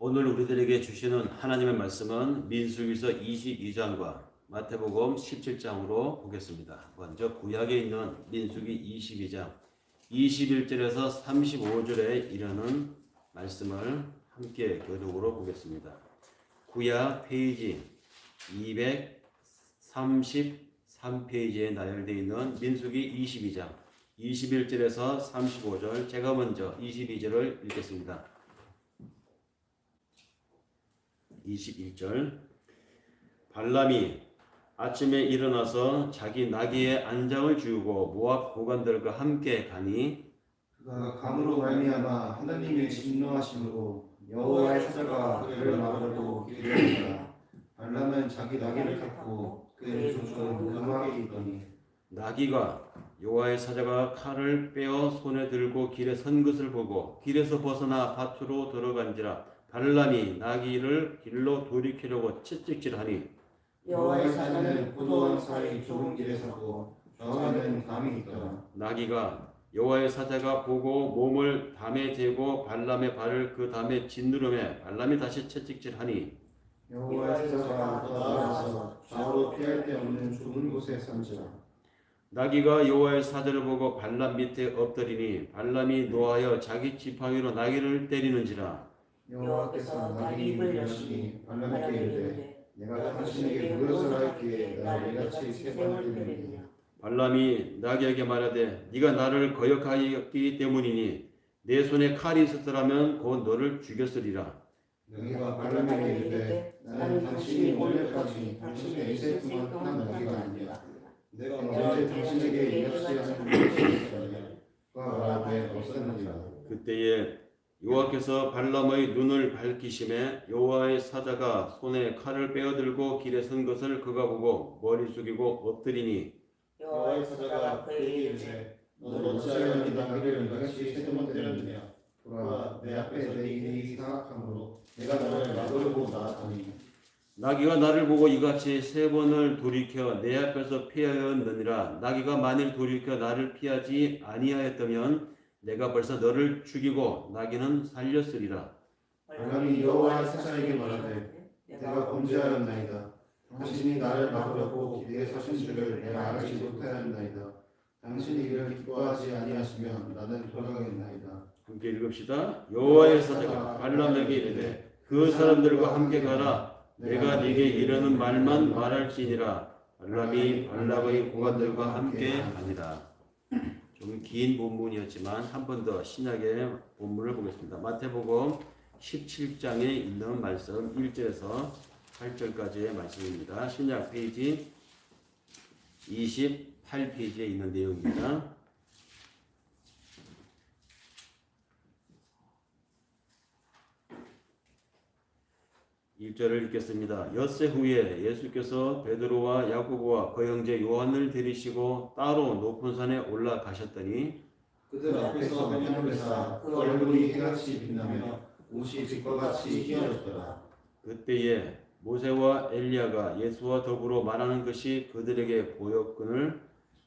오늘 우리들에게 주시는 하나님의 말씀은 민수기서 22장과 마태복음 17장으로 보겠습니다. 먼저 구약에 있는 민수기 22장 21절에서 35절에 이르는 말씀을 함께 교독으로 보겠습니다. 구약 페이지 233페이지에 나열되어 있는 민수기 22장 21절에서 35절, 제가 먼저 22절을 읽겠습니다. 21절. 발람이 아침에 일어나서 자기 나귀의 안장을 지우고 모압 고관들과 함께 가니 그가 감으로 말미암아 하나님의 진노하심으로 여호와의 사자가 그를 막으려고 길들였다. 발람은 자기 나귀를 탔고 그의 조종은 음악에 있더니 나귀가 여호와의 사자가 칼을 빼어 손에 들고 길에 선 것을 보고 길에서 벗어나 밭으로 들어간지라. 발람이 나귀를 길로 돌이키려고 채찍질하니 여호와의 사자는 포도원 사이 좁은 길에 서고 좌우에는 담이 있더라. 나귀가 여호와의 사자가 보고 몸을 담에 대고 발람의 발을 그 담에 짓누르매 발람이 다시 채찍질하니 여호와의 사자가 더 나아가서 좌우로 피할 데 없는 좁은 곳에 선지라. 나귀가 여호와의 사자를 보고 발람 밑에 엎드리니 발람이 노하여 자기 지팡이로 나귀를 때리는지라. 여호와께서 나귀 입을 여시니 발람에게 이르되 내가 당신에게 무엇을 하였기에 나를 이같이 세 번을 때리느냐. 발람이 나귀에게 말하되 네가 나를 거역하였기 때문이니 내 손에 칼이 있었더라면 곧 너를 죽였으리라. 나귀가 발람에게 이르되 나는 당신이 오늘까지 당신의 이세뿐만 한 나귀가 아니라 내가 언제 당신에게 이같이 하는 것이 있었느냐. 그가 말하되 없었느니라. 그때에 여호와께서 발람의 눈을 밝히심에 여호와의 사자가 손에 칼을 빼어들고 길에 선 것을 그가 보고 머리 숙이고 엎드리니 여호와의 사자가 그에게 이르되 너는 어찌하여 네 나귀를 이같이 세 번 때렸느냐. 그가 내 앞에 내 일이 사악함으로 내가 너를 막으려고 나았더니 나귀가 나를 보고 이같이 세 번을 돌이켜 내 앞에서 피하였느니라. 나귀가 만일 돌이켜 나를 피하지 아니하였다면 내가 벌써 너를 죽이고 나귀는 살렸으리라. 발람이 여호와의 사자에게 말하되 내가 범죄하였나이다. 당신이 나를 막으려고 기대에 서신 줄을 내가 알지 못하였나이다. 당신이 이를 기뻐하지 아니하시면 나는 돌아가겠나이다. 함께 읽읍시다. 여호와의 사자가 발람에게 이르되 그 사람들과 함께 가라. 내가 네게 이르는 말만 말할지니라. 발람이 발람의 고관들과 함께 가니라. 좀 긴 본문이었지만 한 번 더 신약의 본문을 보겠습니다. 마태복음 17장에 있는 말씀 1절에서 8절까지의 말씀입니다. 신약 페이지 28페이지에 있는 내용입니다. 1절을 읽겠습니다. 엿새 후에 예수께서 베드로와 야고보와 그 형제 요한을 데리시고 따로 높은 산에 올라가셨더니 그들 앞에서 변명하사 그 얼굴이 해같이 빛나며 옷이 빛과 같이 희어졌더라. 그때에 모세와 엘리야가 예수와 더불어 말하는 것이 그들에게 보였거늘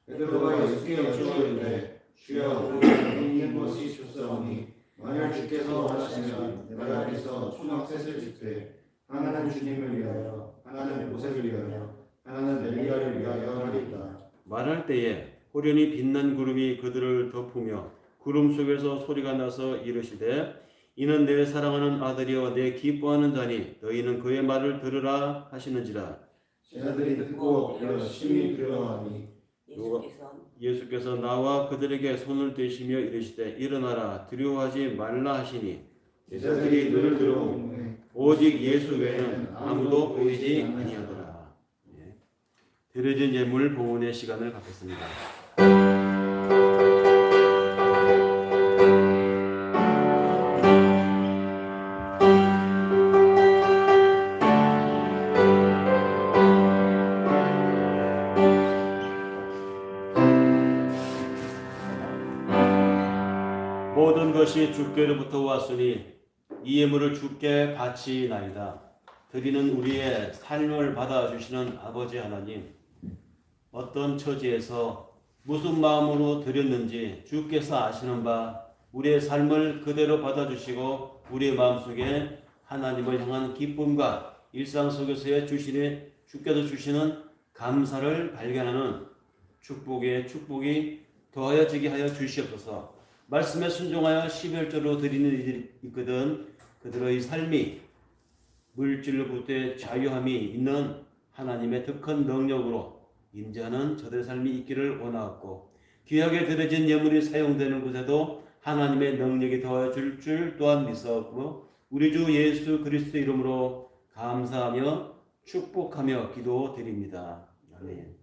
베드로가 예수께 여쭈었는데 주여 우리가 있는 것이 좋사오니 만일 주께서 원하시면 내가 여기서 초막 셋을 짓되 하나는 주님을 위하여 하나는 모세를 위하여 하나는 엘리야를 위하여 하리이다. 말할 때에 호련히 빛난 구름이 그들을 덮으며 구름 속에서 소리가 나서 이르시되 이는 내 사랑하는 아들이여 내 기뻐하는 자니 너희는 그의 말을 들으라 하시는지라. 제자들이 듣고 엎드려 심히 두려워하니 예수께서 나와 그들에게 손을 대시며 이르시되 일어나라 두려워하지 말라 하시니 제자들이 눈을 들어 오직 예수 외에는 아무도 보이지 아니하더라. 드려진 예물 봉헌의 시간을 갖겠습니다. 모든 것이 주께로부터 왔으니 이 예물을 주께 바치나이다. 드리는 우리의 삶을 받아주시는 아버지 하나님, 어떤 처지에서 무슨 마음으로 드렸는지 주께서 아시는 바 우리의 삶을 그대로 받아주시고 우리의 마음속에 하나님을 향한 기쁨과 일상 속에서의 주께서 주시는 감사를 발견하는 축복이 더하여지게 하여 주시옵소서. 말씀에 순종하여 12월절로 드리는 이들이 있거든 그들의 삶이 물질로부터 자유함이 있는 하나님의 더 큰 능력으로 임재하는 저들의 삶이 있기를 원하옵고, 귀하게 드려진 예물이 사용되는 곳에도 하나님의 능력이 더해질 줄 또한 믿사옵고, 우리 주 예수 그리스도 이름으로 감사하며 축복하며 기도드립니다. 아멘.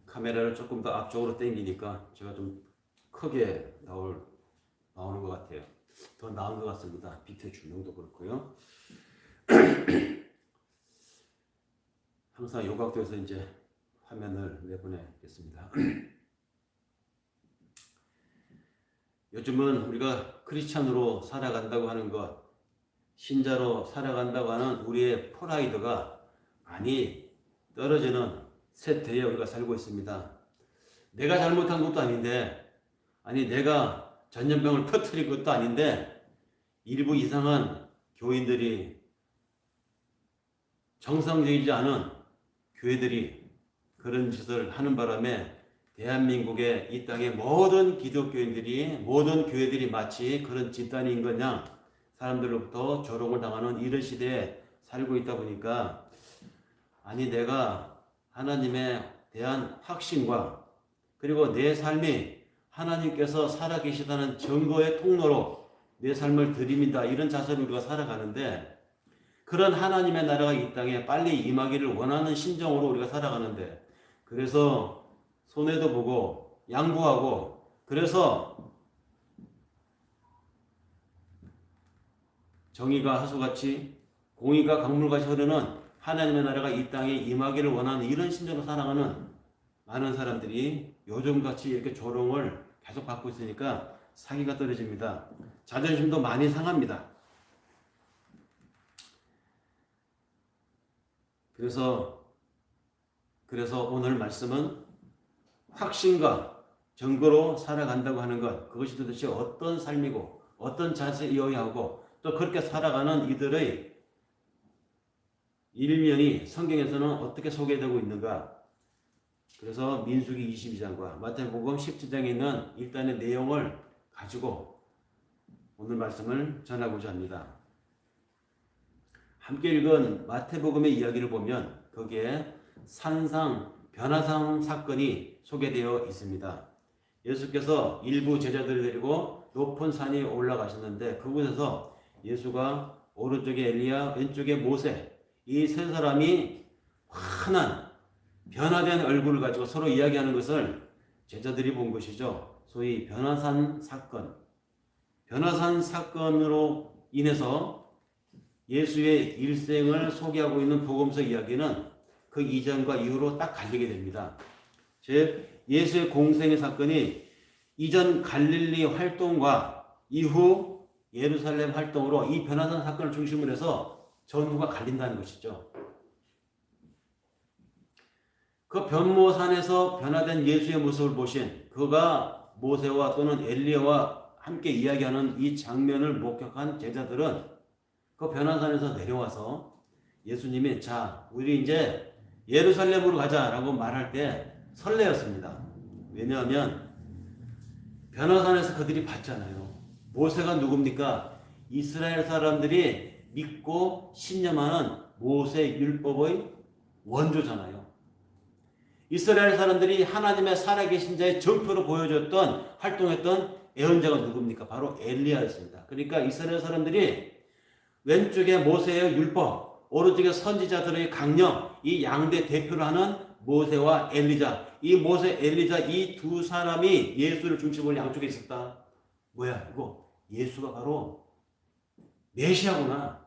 카메라를 조금 더 앞쪽으로 당기니까 제가 좀 크게 나오는 것 같아요. 더 나은 것 같습니다. 빛의 조명도 그렇고요. 항상 요 각도에서 이제 화면을 내보내겠습니다. 요즘은 우리가 크리스찬으로 살아간다고 하는 것, 신자로 살아간다고 하는 우리의 프라이드가 많이 떨어지는 세대에 우리가 살고 있습니다. 내가 잘못한 것도 아닌데, 아니 내가 전염병을 퍼뜨린 것도 아닌데, 일부 이상한 교인들이, 정상적이지 않은 교회들이 그런 짓을 하는 바람에 대한민국의 이 땅의 모든 기독교인들이, 모든 교회들이 마치 그런 집단인 거냐 사람들로부터 조롱을 당하는 이런 시대에 살고 있다 보니까, 아니 내가 하나님에 대한 확신과 그리고 내 삶이 하나님께서 살아계시다는 증거의 통로로 내 삶을 드립니다, 이런 자세로 우리가 살아가는데, 그런 하나님의 나라가 이 땅에 빨리 임하기를 원하는 심정으로 우리가 살아가는데, 그래서 손해도 보고 양보하고, 그래서 정의가 하수같이 공의가 강물같이 흐르는 하나님의 나라가 이 땅에 임하기를 원하는 이런 심정으로 살아가는 많은 사람들이 요즘같이 이렇게 조롱을 계속 받고 있으니까 사기가 떨어집니다. 자존심도 많이 상합니다. 그래서 오늘 말씀은 확신과 증거로 살아간다고 하는 것, 그것이 도대체 어떤 삶이고 어떤 자세이어야 하고, 또 그렇게 살아가는 이들의 일면이 성경에서는 어떻게 소개되고 있는가. 그래서 민수기 22장과 마태복음 17장에 있는 일단의 내용을 가지고 오늘 말씀을 전하고자 합니다. 함께 읽은 마태복음의 이야기를 보면 거기에 변화산 사건이 소개되어 있습니다. 예수께서 일부 제자들을 데리고 높은 산에 올라가셨는데, 그곳에서 예수가 오른쪽에 엘리야, 왼쪽에 모세, 이 세 사람이 환한 변화된 얼굴을 가지고 서로 이야기하는 것을 제자들이 본 것이죠. 소위 변화산 사건. 변화산 사건으로 인해서 예수의 일생을 소개하고 있는 복음서 이야기는 그 이전과 이후로 딱 갈리게 됩니다. 즉 예수의 공생의 사건이 이전 갈릴리 활동과 이후 예루살렘 활동으로 이 변화산 사건을 중심으로 해서 전후가 갈린다는 것이죠. 그 변모산에서 변화된 예수의 모습을 보신, 그가 모세와 또는 엘리야와 함께 이야기하는 이 장면을 목격한 제자들은 그 변화산에서 내려와서 예수님이 자 우리 이제 예루살렘으로 가자라고 말할 때 설레었습니다. 왜냐하면 변화산에서 그들이 봤잖아요. 모세가 누굽니까? 이스라엘 사람들이 믿고 신념하는 모세 율법의 원조잖아요. 이스라엘 사람들이 하나님의 살아계신 자의 정표로 보여줬던, 활동했던 예언자가 누굽니까? 바로 엘리야였습니다. 그러니까 이스라엘 사람들이 왼쪽에 모세의 율법, 오른쪽에 선지자들의 강령, 이 양대 대표를 하는 모세와 엘리자, 이 모세, 엘리자 이 두 사람이 예수를 중심으로 양쪽에 있었다. 뭐야 이거? 예수가 바로 메시아구나.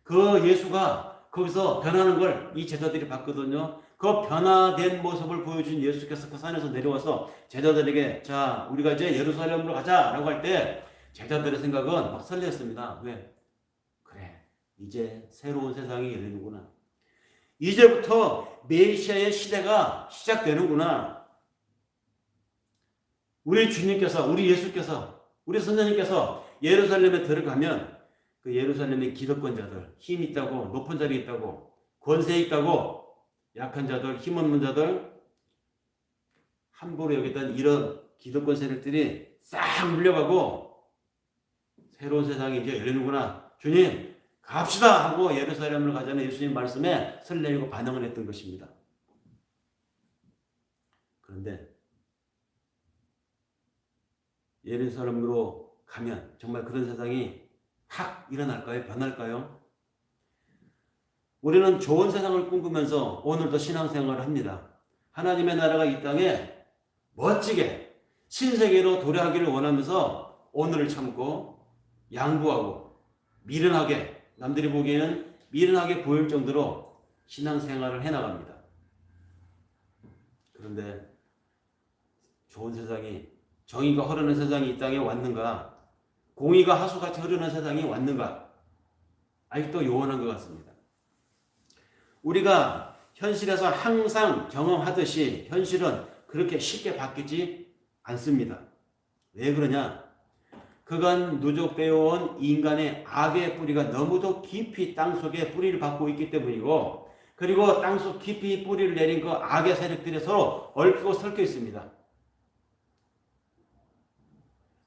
그 예수가 거기서 변하는 걸 이 제자들이 봤거든요. 그 변화된 모습을 보여준 예수께서 그 산에서 내려와서 제자들에게 자 우리가 이제 예루살렘으로 가자라고 할 때 제자들의 생각은 막 설레었습니다. 왜? 그래 이제 새로운 세상이 열리는구나. 이제부터 메시아의 시대가 시작되는구나. 우리 주님께서, 우리 예수께서, 우리 선생님께서 예루살렘에 들어가면 그 예루살렘의 기득권자들, 힘 있다고, 높은 자리에 있다고, 권세 있다고, 약한 자들, 힘없는 자들, 함부로 여겼던 이런 기득권 세력들이 싹 물려가고 새로운 세상이 이제 열리는구나. 주님 갑시다 하고 예루살렘을 가자는 예수님 말씀에 설레이고 반응을 했던 것입니다. 그런데 예루살렘으로 가면 정말 그런 세상이 확 일어날까요? 변할까요? 우리는 좋은 세상을 꿈꾸면서 오늘도 신앙생활을 합니다. 하나님의 나라가 이 땅에 멋지게 신세계로 도래하기를 원하면서 오늘을 참고 양보하고 미련하게, 남들이 보기에는 미련하게 보일 정도로 신앙생활을 해나갑니다. 그런데 좋은 세상이, 정의가 흐르는 세상이 이 땅에 왔는가? 공의가 하수같이 흐르는 세상이 왔는가? 아직도 요원한 것 같습니다. 우리가 현실에서 항상 경험하듯이 현실은 그렇게 쉽게 바뀌지 않습니다. 왜 그러냐? 그간 누적되어온 인간의 악의 뿌리가 너무도 깊이 땅속에 뿌리를 받고 있기 때문이고, 그리고 땅속 깊이 뿌리를 내린 그 악의 세력들이 서로 얽히고 설켜 있습니다.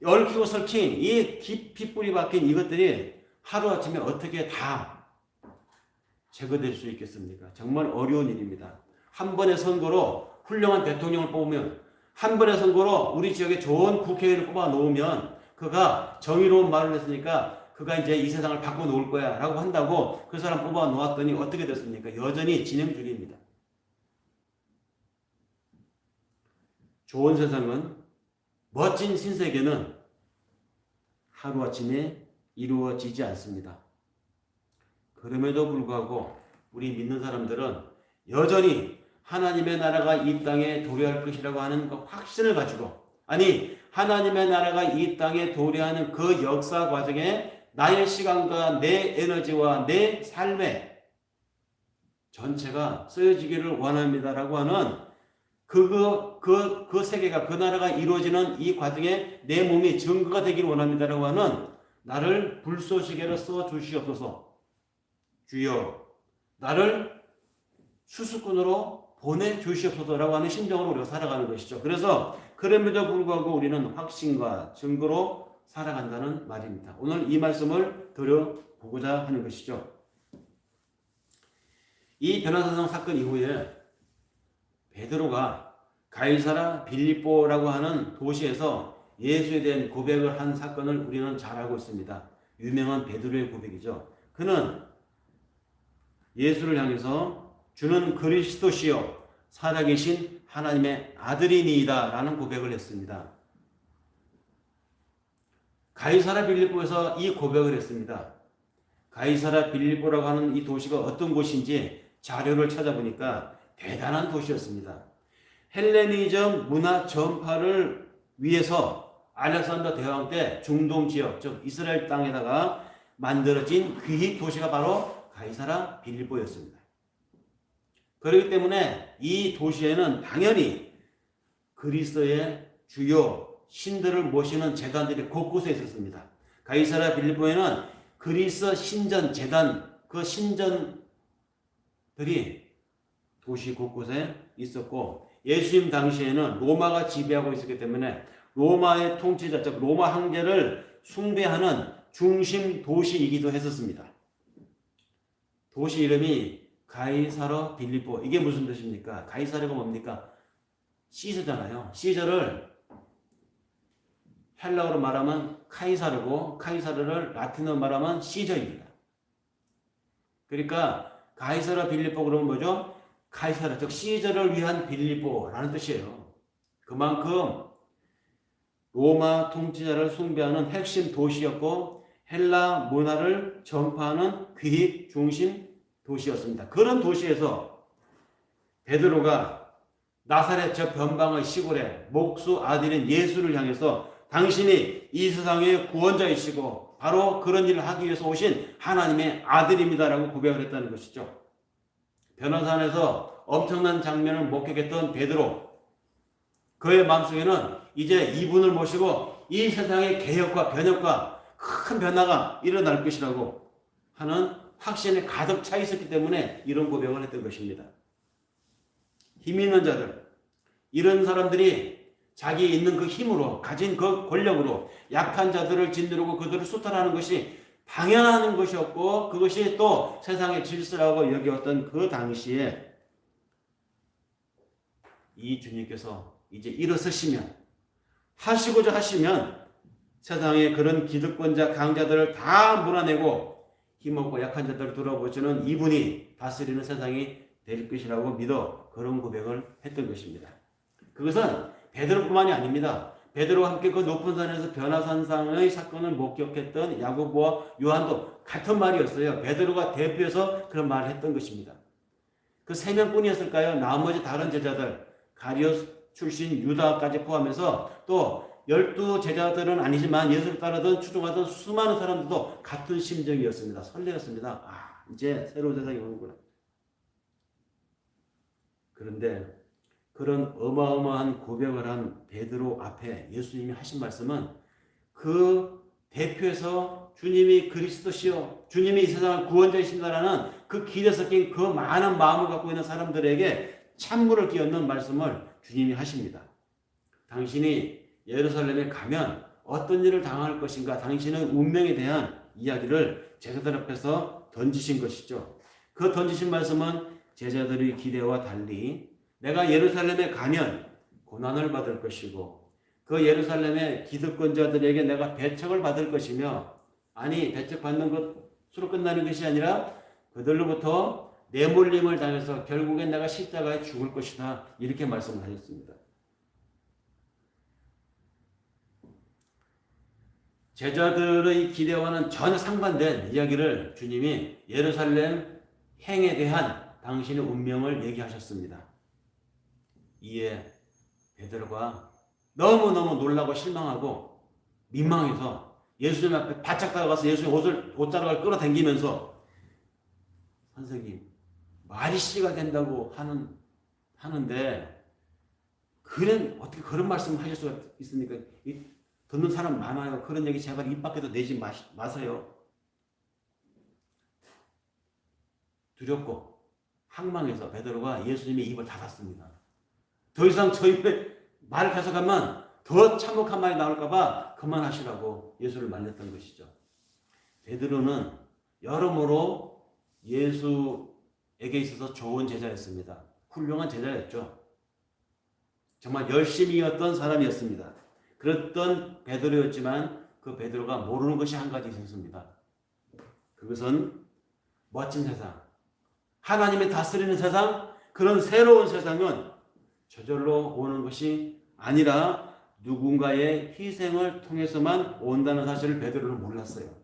얽히고 설킨 이 깊이 뿌리 박힌 이것들이 하루아침에 어떻게 다 제거될 수 있겠습니까? 정말 어려운 일입니다. 한 번의 선거로 훌륭한 대통령을 뽑으면, 한 번의 선거로 우리 지역에 좋은 국회의원을 뽑아 놓으면 그가 정의로운 말을 했으니까 그가 이제 이 세상을 바꿔 놓을 거야 라고 한다고 그 사람 뽑아 놓았더니 어떻게 됐습니까? 여전히 진행 중입니다. 좋은 세상은, 멋진 신세계는 하루아침에 이루어지지 않습니다. 그럼에도 불구하고 우리 믿는 사람들은 여전히 하나님의 나라가 이 땅에 도래할 것이라고 하는 그 확신을 가지고, 아니 하나님의 나라가 이 땅에 도래하는 그 역사 과정에 나의 시간과 내 에너지와 내 삶의 전체가 쓰여지기를 원합니다라고 하는 그 세계가, 그 나라가 이루어지는 이 과정에 내 몸이 증거가 되기를 원합니다라고 하는, 나를 불쏘시개로 써 주시옵소서. 주여 나를 수수꾼으로 보내주시옵소서라고 하는 심정으로 우리가 살아가는 것이죠. 그래서 그럼에도 불구하고 우리는 확신과 증거로 살아간다는 말입니다. 오늘 이 말씀을 드려보고자 하는 것이죠. 이 변화사상 사건 이후에 베드로가 가이사라 빌립보라고 하는 도시에서 예수에 대한 고백을 한 사건을 우리는 잘 알고 있습니다. 유명한 베드로의 고백이죠. 그는 예수를 향해서 주는 그리스도시요 살아계신 하나님의 아들이니이다 라는 고백을 했습니다. 가이사라 빌립보에서 이 고백을 했습니다. 가이사라 빌립보라고 하는 이 도시가 어떤 곳인지 자료를 찾아보니까 대단한 도시였습니다. 헬레니즘 문화 전파를 위해서 알렉산더 대왕 때 중동 지역, 즉 이스라엘 땅에다가 만들어진 귀희 도시가 바로 가이사라 빌립보였습니다. 그렇기 때문에 이 도시에는 당연히 그리스도의 주요 신들을 모시는 제단들이 곳곳에 있었습니다. 가이사라 빌립보에는 그리스 신전 제단, 그 신전들이 도시 곳곳에 있었고, 예수님 당시에는 로마가 지배하고 있었기 때문에 로마의 통치자, 즉 로마 황제를 숭배하는 중심 도시이기도 했었습니다. 도시 이름이 가이사라 빌립보. 이게 무슨 뜻입니까? 가이사르가 뭡니까? 시저잖아요. 시저를 헬라어로 말하면 카이사르고, 카이사르를 라틴어로 말하면 시저입니다. 그러니까 가이사라 빌립보 그러면 뭐죠? 카이사르, 즉 시저를 위한 빌립보라는 뜻이에요. 그만큼 로마 통치자를 숭배하는 핵심 도시였고 헬라 문화를 전파하는 귀입 중심 도시였습니다. 그런 도시에서 베드로가 나사렛 저 변방의 시골에 목수 아들인 예수를 향해서 당신이 이 세상의 구원자이시고 바로 그런 일을 하기 위해서 오신 하나님의 아들입니다라고 고백을 했다는 것이죠. 변호산에서 엄청난 장면을 목격했던 베드로, 그의 마음속에는 이제 이분을 모시고 이 세상의 개혁과 변혁과 큰 변화가 일어날 것이라고 하는 확신에 가득 차 있었기 때문에 이런 고백을 했던 것입니다. 힘 있는 자들, 이런 사람들이 자기 있는 그 힘으로, 가진 그 권력으로 약한 자들을 짓누르고 그들을 수탈하는 것이 당연한 것이었고, 그것이 또 세상의 질서라고 여겼던 그 당시에 이 주님께서 이제 일어서시면, 하시고자 하시면 세상의 그런 기득권자, 강자들을 다 몰아내고 힘없고 약한 자들을 돌아보시는 이분이 다스리는 세상이 될 것이라고 믿어 그런 고백을 했던 것입니다. 그것은 베드로뿐만이 아닙니다. 베드로와 함께 그 높은 산에서 변화산상의 사건을 목격했던 야고보와 요한도 같은 말이었어요. 베드로가 대표해서 그런 말을 했던 것입니다. 그 세 명뿐이었을까요? 나머지 다른 제자들, 가리오 출신 유다까지 포함해서 또 12 제자들은 아니지만 예수를 따르던 추종하던 수많은 사람들도 같은 심정이었습니다. 설레었습니다. 아, 이제 새로운 세상이 오는구나. 그런데 그런 어마어마한 고백을 한 베드로 앞에 예수님이 하신 말씀은 그 대표에서 주님이 그리스도시요, 주님이 이 세상의 구원자이신다라는 그 기대 섞인 그 많은 마음을 갖고 있는 사람들에게 찬물을 끼얹는 말씀을 주님이 하십니다. 당신이 예루살렘에 가면 어떤 일을 당할 것인가, 당신의 운명에 대한 이야기를 제자들 앞에서 던지신 것이죠. 그 던지신 말씀은 제자들의 기대와 달리 내가 예루살렘에 가면 고난을 받을 것이고 그 예루살렘의 기득권자들에게 내가 배척을 받을 것이며, 아니 배척받는 것으로 끝나는 것이 아니라 그들로부터 내몰림을 당해서 결국엔 내가 십자가에 죽을 것이다, 이렇게 말씀을 하셨습니다. 제자들의 기대와는 전혀 상반된 이야기를 주님이 예루살렘 행에 대한 당신의 운명을 얘기하셨습니다. 이에 베드로가 너무너무 놀라고 실망하고 민망해서 예수님 앞에 바짝 다가가서 예수님 옷자락을 끌어당기면서, 선생님 말이 씨가 된다고 하는데 그는 어떻게 그런 말씀을 하실 수가 있습니까? 듣는 사람 많아요. 그런 얘기 제발 입 밖에도 내지 마세요. 두렵고 항망해서 베드로가 예수님의 입을 닫았습니다. 더 이상 저 입에 말을 계속하면 더 참혹한 말이 나올까봐 그만하시라고 예수를 말렸던 것이죠. 베드로는 여러모로 예수에게 있어서 좋은 제자였습니다. 훌륭한 제자였죠. 정말 열심히였던 사람이었습니다. 그랬던 베드로였지만 그 베드로가 모르는 것이 한 가지 있었습니다. 그것은 멋진 세상, 하나님이 다스리는 세상, 그런 새로운 세상은 저절로 오는 것이 아니라 누군가의 희생을 통해서만 온다는 사실을 베드로는 몰랐어요.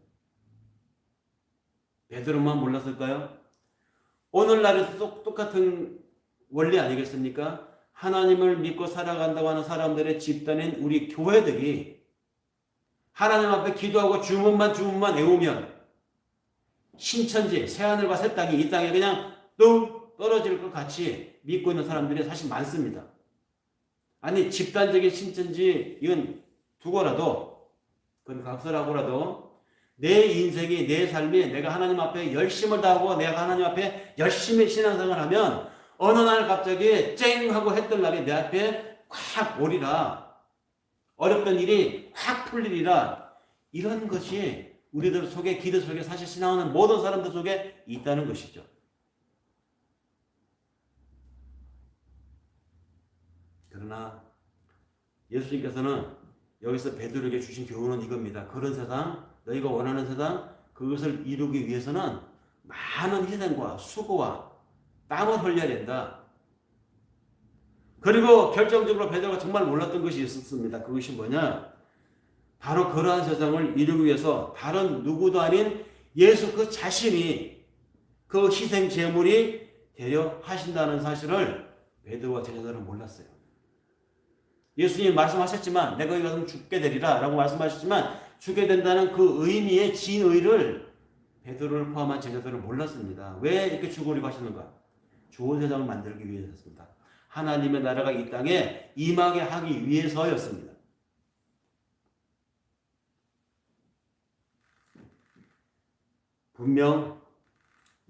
베드로만 몰랐을까요? 오늘날에도 똑같은 원리 아니겠습니까? 하나님을 믿고 살아간다고 하는 사람들의 집단인 우리 교회들이 하나님 앞에 기도하고 주문만 외우면 신천지, 새하늘과 새 땅이 이 땅에 그냥 뚝 떨어질 것 같이 믿고 있는 사람들이 사실 많습니다. 아니 집단적인 신천지 이건 두고라도, 그건 각설하고라도 내 인생이, 내 삶이 내가 하나님 앞에 열심을 다하고 내가 하나님 앞에 열심히 신앙생활을 하면 어느 날 갑자기 쨍 하고 했던 날이 내 앞에 확 오리라, 어렵던 일이 확 풀리리라, 이런 것이 우리들 속에, 기대 속에, 사실 신앙하는 모든 사람들 속에 있다는 것이죠. 그러나 예수님께서는 여기서 베드로에게 주신 교훈은 이겁니다. 그런 세상, 너희가 원하는 세상, 그것을 이루기 위해서는 많은 희생과 수고와 땀을 흘려야 된다. 그리고 결정적으로 베드로가 정말 몰랐던 것이 있었습니다. 그것이 뭐냐? 바로 그러한 세상을 이루기 위해서 다른 누구도 아닌 예수 그 자신이 그 희생 제물이 되려 하신다는 사실을 베드로와 제자들은 몰랐어요. 예수님이 말씀하셨지만 내가 거기 가서 죽게 되리라 라고 말씀하셨지만 죽게 된다는 그 의미의 진의를 베드로를 포함한 제자들은 몰랐습니다. 왜 이렇게 죽으려고 하셨는가? 좋은 세상을 만들기 위해서였습니다. 하나님의 나라가 이 땅에 임하게 하기 위해서였습니다. 분명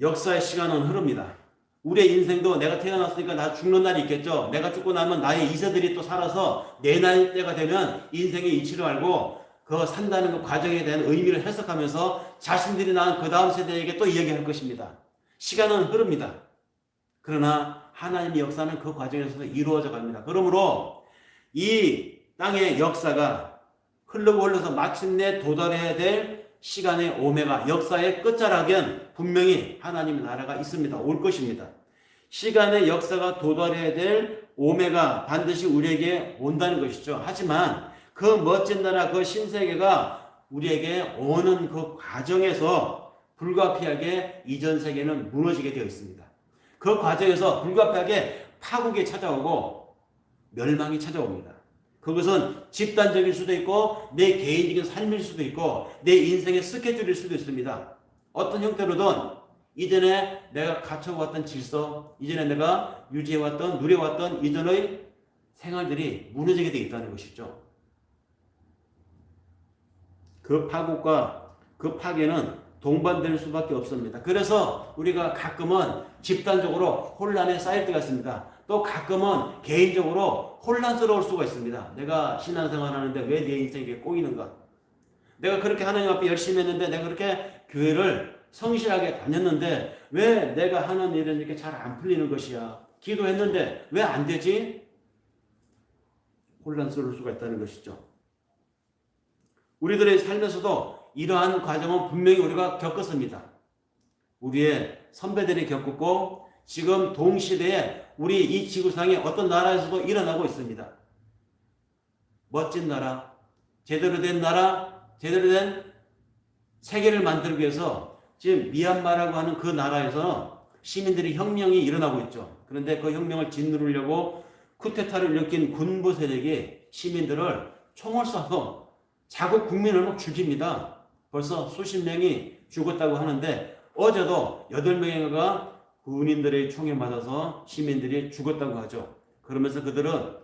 역사의 시간은 흐릅니다. 우리의 인생도 내가 태어났으니까 나 죽는 날이 있겠죠. 내가 죽고 나면 나의 이세들이 또 살아서 내 나이 때가 되면 인생의 이치를 알고 그 산다는 그 과정에 대한 의미를 해석하면서 자신들이 낳은 그 다음 세대에게 또 이야기할 것입니다. 시간은 흐릅니다. 그러나 하나님의 역사는 그 과정에서 이루어져 갑니다. 그러므로 이 땅의 역사가 흐르고 흘러서 마침내 도달해야 될 시간의 오메가, 역사의 끝자락엔 분명히 하나님의 나라가 있습니다. 올 것입니다. 시간의 역사가 도달해야 될 오메가 반드시 우리에게 온다는 것이죠. 하지만 그 멋진 나라, 그 신세계가 우리에게 오는 그 과정에서 불가피하게 이전 세계는 무너지게 되어 있습니다. 그 과정에서 불가피하게 파국이 찾아오고 멸망이 찾아옵니다. 그것은 집단적일 수도 있고 내 개인적인 삶일 수도 있고 내 인생의 스케줄일 수도 있습니다. 어떤 형태로든 이전에 내가 갖춰왔던 질서, 이전에 내가 유지해왔던, 누려왔던 이전의 생활들이 무너지게 되어 있다는 것이죠. 그 파국과 그 파괴는 동반될 수밖에 없습니다. 그래서 우리가 가끔은 집단적으로 혼란에 쌓일 때가 있습니다. 또 가끔은 개인적으로 혼란스러울 수가 있습니다. 내가 신앙생활 하는데 왜 내 인생이 이렇게 꼬이는가? 내가 그렇게 하나님 앞에 열심히 했는데, 내가 그렇게 교회를 성실하게 다녔는데 왜 내가 하는 일은 이렇게 잘 안 풀리는 것이야? 기도했는데 왜 안 되지? 혼란스러울 수가 있다는 것이죠. 우리들의 삶에서도 이러한 과정은 분명히 우리가 겪었습니다. 우리의 선배들이 겪었고 지금 동시대에 우리 이 지구상의 어떤 나라에서도 일어나고 있습니다. 멋진 나라, 제대로 된 나라, 제대로 된 세계를 만들기 위해서 지금 미얀마라고 하는 그 나라에서 시민들이 혁명이 일어나고 있죠. 그런데 그 혁명을 짓누르려고 쿠데타를 일으킨 군부 세력이 시민들을 총을 쏴서 자국 국민을 막 죽입니다. 벌써 수십 명이 죽었다고 하는데 어제도 8명인가가 군인들의 총에 맞아서 시민들이 죽었다고 하죠. 그러면서 그들은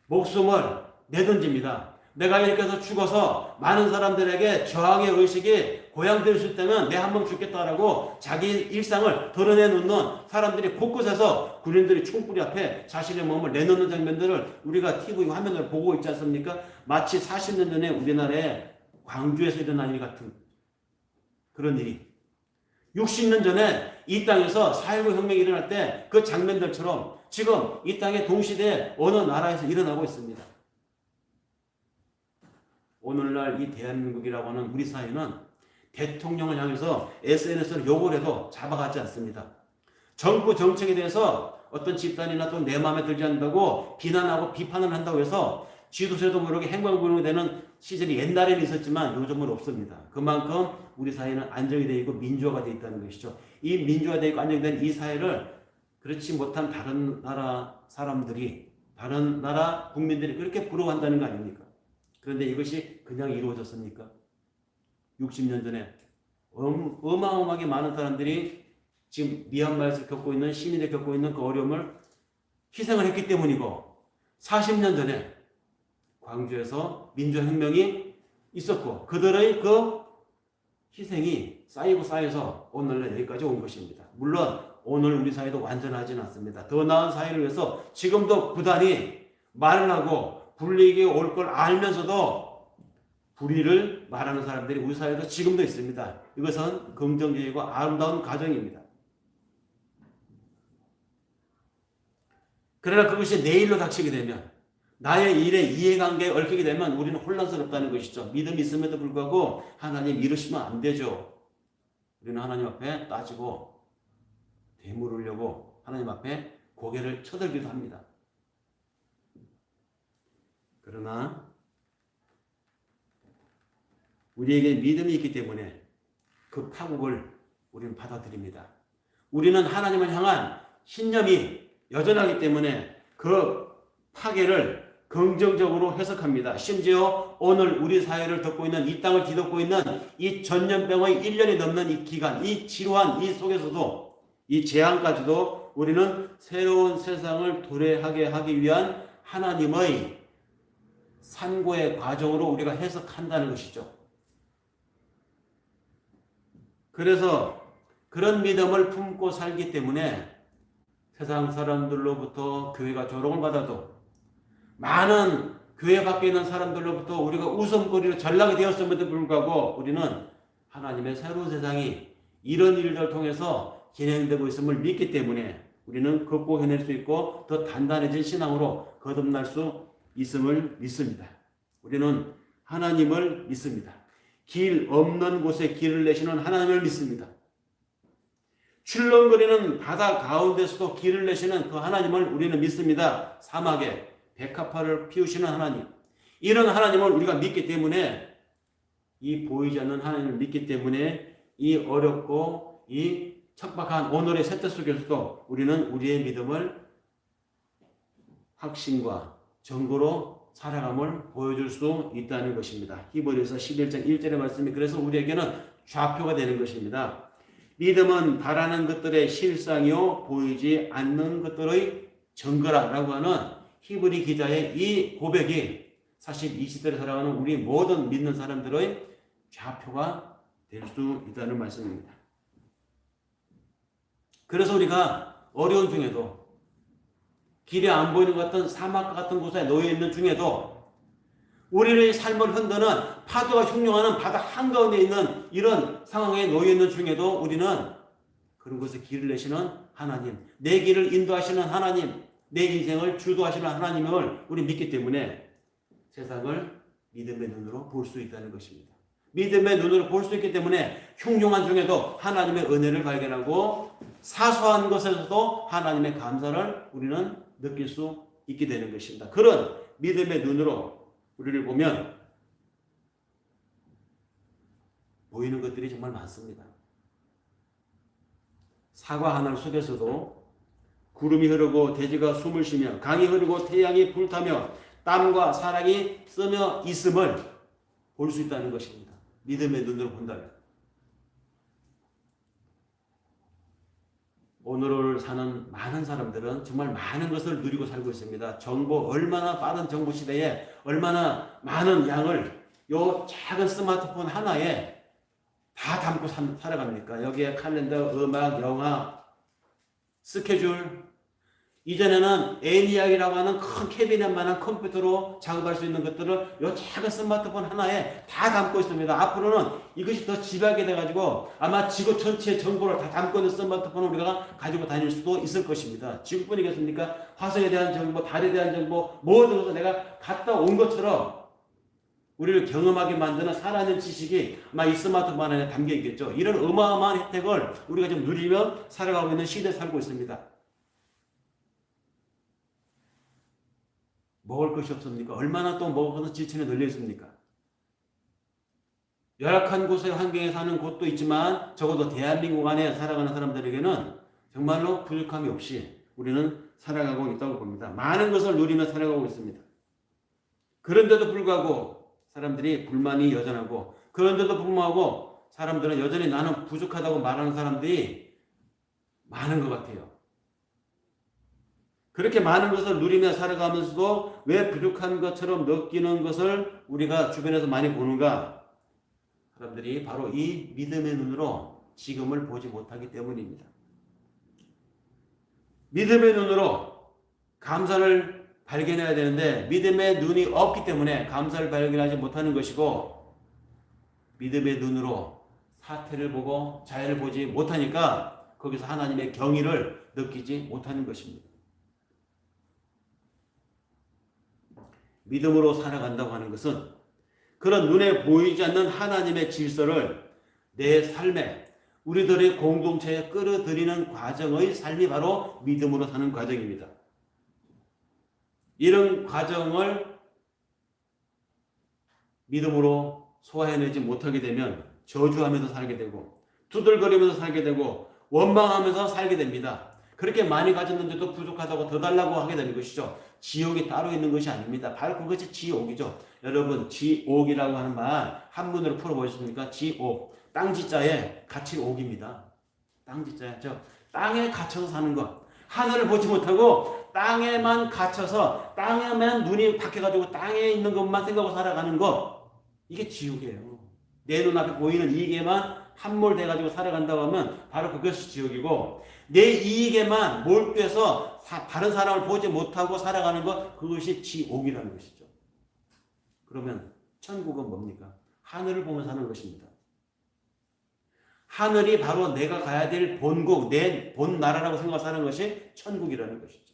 목숨을 내던집니다. 내가 이렇게 해서 죽어서 많은 사람들에게 저항의 의식이 고양될 수 있다면 내 한 번 죽겠다라고 자기 일상을 드러내놓는 사람들이 곳곳에서 군인들이 총구리 앞에 자신의 몸을 내놓는 장면들을 우리가 TV 화면으로 보고 있지 않습니까? 마치 40년 전에 우리나라의 광주에서 일어난 일 같은 그런 일이 60년 전에 이 땅에서 4.19 혁명이 일어날 때 그 장면들처럼 지금 이 땅의 동시대에 어느 나라에서 일어나고 있습니다. 오늘날 이 대한민국이라고 하는 우리 사회는 대통령을 향해서 SNS로 욕을 해도 잡아가지 않습니다. 정부 정책에 대해서 어떤 집단이나 또 내 마음에 들지 않는다고 비난하고 비판을 한다고 해서 지도세도 모르게 행방불명이 되는 시절이 옛날에는 있었지만 요즘은 없습니다. 그만큼 우리 사회는 안정이 되어 있고 민주화가 되어 있다는 것이죠. 이 민주화되어 있고 안정된 이 사회를 그렇지 못한 다른 나라 사람들이, 다른 나라 국민들이 그렇게 부러워한다는 거 아닙니까? 그런데 이것이 그냥 이루어졌습니까? 60년 전에 어마어마하게 많은 사람들이 지금 미얀마에서 겪고 있는, 시민들이 겪고 있는 그 어려움을 희생을 했기 때문이고 40년 전에 광주에서 민주혁명이 있었고 그들의 그 희생이 쌓이고 쌓여서 오늘날 여기까지 온 것입니다. 물론 오늘 우리 사회도 완전하지는 않습니다. 더 나은 사회를 위해서 지금도 부단히 말을 하고 불이익이 올 걸 알면서도 불의를 말하는 사람들이 우리 사회도 지금도 있습니다. 이것은 긍정적이고 아름다운 가정입니다. 그러나 그것이 내일로 닥치게 되면, 나의 일에 이해관계에 얽히게 되면 우리는 혼란스럽다는 것이죠. 믿음이 있음에도 불구하고 하나님 이러시면 안 되죠. 우리는 하나님 앞에 따지고 되물으려고 하나님 앞에 고개를 쳐들기도 합니다. 그러나 우리에게 믿음이 있기 때문에 그 파국을 우리는 받아들입니다. 우리는 하나님을 향한 신념이 여전하기 때문에 그 파괴를 긍정적으로 해석합니다. 심지어 오늘 우리 사회를 덮고 있는, 이 땅을 뒤덮고 있는 이 전염병의 1년이 넘는 이 기간, 이 지루한 이 속에서도 이 재앙까지도 우리는 새로운 세상을 도래하게 하기 위한 하나님의 산고의 과정으로 우리가 해석한다는 것이죠. 그래서 그런 믿음을 품고 살기 때문에 세상 사람들로부터 교회가 조롱을 받아도 많은 교회 밖에 있는 사람들로부터 우리가 웃음거리로 전락이 되었음에도 불구하고 우리는 하나님의 새로운 세상이 이런 일들을 통해서 진행되고 있음을 믿기 때문에 우리는 극복해낼 수 있고 더 단단해진 신앙으로 거듭날 수 있음을 믿습니다. 우리는 하나님을 믿습니다. 길 없는 곳에 길을 내시는 하나님을 믿습니다. 출렁거리는 바다 가운데서도 길을 내시는 그 하나님을 우리는 믿습니다. 사막에 백합화를 피우시는 하나님. 이런 하나님을 우리가 믿기 때문에 이 보이지 않는 하나님을 믿기 때문에 이 어렵고 이 척박한 오늘의 세태 속에서도 우리는 우리의 믿음을 확신과 정보로 살아감을 보여줄 수 있다는 것입니다. 히브리서 11장 1절의 말씀이 그래서 우리에게는 좌표가 되는 것입니다. 믿음은 바라는 것들의 실상이요 보이지 않는 것들의 증거라고 하는 히브리 기자의 이 고백이 사실 이 시대를 살아가는 우리 모든 믿는 사람들의 좌표가 될 수 있다는 말씀입니다. 그래서 우리가 어려운 중에도 길이 안 보이는 것 같은 사막 같은 곳에 놓여 있는 중에도 우리의 삶을 흔드는 파도가 흉룡하는 바다 한가운데 있는 이런 상황에 놓여 있는 중에도 우리는 그런 곳에 길을 내시는 하나님, 내 길을 인도하시는 하나님, 내 인생을 주도하시는 하나님을 우리 믿기 때문에 세상을 믿음의 눈으로 볼 수 있다는 것입니다. 믿음의 눈으로 볼 수 있기 때문에 흉흉한 중에도 하나님의 은혜를 발견하고 사소한 것에서도 하나님의 감사를 우리는 느낄 수 있게 되는 것입니다. 그런 믿음의 눈으로 우리를 보면 보이는 것들이 정말 많습니다. 사과 하늘 속에서도 구름이 흐르고 대지가 숨을 쉬며 강이 흐르고 태양이 불타며 땀과 사랑이 쓰며 있음을 볼 수 있다는 것입니다. 믿음의 눈으로 본다면. 오늘을 사는 많은 사람들은 정말 많은 것을 누리고 살고 있습니다. 정보, 얼마나 빠른 정보 시대에 얼마나 많은 양을 요 작은 스마트폰 하나에 다 담고 살아갑니까? 여기에 칼렌더, 음악, 영화, 스케줄. 이전에는 애니악이라고 하는 큰 캐비넷만한 컴퓨터로 작업할 수 있는 것들을 이 작은 스마트폰 하나에 다 담고 있습니다. 앞으로는 이것이 더 집약이 돼가지고 아마 지구 전체의 정보를 다 담고 있는 스마트폰을 우리가 가지고 다닐 수도 있을 것입니다. 지구뿐이겠습니까? 화성에 대한 정보, 달에 대한 정보, 모든 것을 내가 갔다 온 것처럼 우리를 경험하게 만드는 살아있는 지식이 아마 이 스마트폰 안에 담겨 있겠죠. 이런 어마어마한 혜택을 우리가 지금 누리며 살아가고 있는 시대에 살고 있습니다. 먹을 것이 없습니까? 얼마나 또 먹어서 지천에 널려 있습니까? 열악한 곳의 환경에 사는 곳도 있지만 적어도 대한민국 안에 살아가는 사람들에게는 정말로 부족함이 없이 우리는 살아가고 있다고 봅니다. 많은 것을 누리며 살아가고 있습니다. 그런데도 불구하고 사람들이 불만이 여전하고 그런데도 불구하고 사람들은 여전히 나는 부족하다고 말하는 사람들이 많은 것 같아요. 그렇게 많은 것을 누리며 살아가면서도 왜 부족한 것처럼 느끼는 것을 우리가 주변에서 많이 보는가? 사람들이 바로 이 믿음의 눈으로 지금을 보지 못하기 때문입니다. 믿음의 눈으로 감사를 발견해야 되는데 믿음의 눈이 없기 때문에 감사를 발견하지 못하는 것이고 믿음의 눈으로 사태를 보고 자연을 보지 못하니까 거기서 하나님의 경의를 느끼지 못하는 것입니다. 믿음으로 살아간다고 하는 것은 그런 눈에 보이지 않는 하나님의 질서를 내 삶에 우리들의 공동체에 끌어들이는 과정의 삶이 바로 믿음으로 사는 과정입니다. 이런 과정을 믿음으로 소화해내지 못하게 되면 저주하면서 살게 되고 두들거리면서 살게 되고 원망하면서 살게 됩니다. 그렇게 많이 가졌는데도 부족하다고 더 달라고 하게 되는 것이죠. 지옥이 따로 있는 것이 아닙니다. 바로 그것이 지옥이죠. 여러분, 지옥이라고 하는 말 한문으로 풀어보셨습니까? 지옥. 땅지자에 같이 옥입니다. 땅지자에 땅에 갇혀서 사는 것. 하늘을 보지 못하고 땅에만 갇혀서 땅에만 눈이 박혀가지고 땅에 있는 것만 생각하고 살아가는 것. 이게 지옥이에요. 내 눈앞에 보이는 이익에만 함몰돼가지고 살아간다고 하면 바로 그것이 지옥이고, 내 이익에만 몰두해서 다른 사람을 보지 못하고 살아가는 것, 그것이 지옥이라는 것이죠. 그러면 천국은 뭡니까? 하늘을 보며 사는 것입니다. 하늘이 바로 내가 가야 될 본국, 내 본 나라라고 생각하고 사는 것이 천국이라는 것이죠.